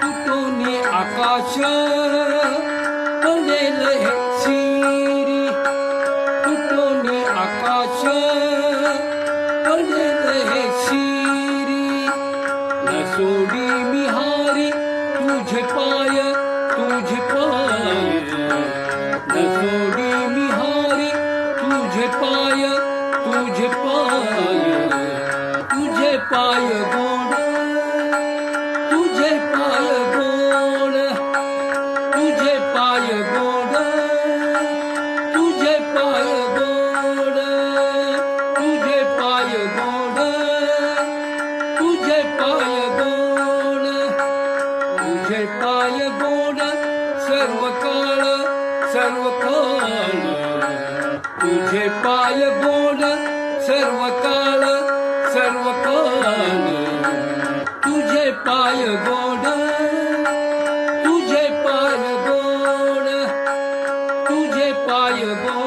तुटून आकाश पडेल हे शिरी, तुटून आकाश पडेल हे शिरी. न सोडी मी हारी तुझे पाय, तुझे पाय. न सोडी मी हारी तुझे पाय, तुझे पाय. तुझे पाय गोड, तुझे पाय गोड, तुझे पाय गोड, तुझे पाय गोड, तुझे पाय गोड, तुझे पाय गोड, तुझे पाय गोड. सर्व काळ, सर्व काळ. तुझे पाय गोड, सर्व काळ, सर्व काळ. तुझे पाय गोड, तुझे पाय गोड, तुझे पाय गोड.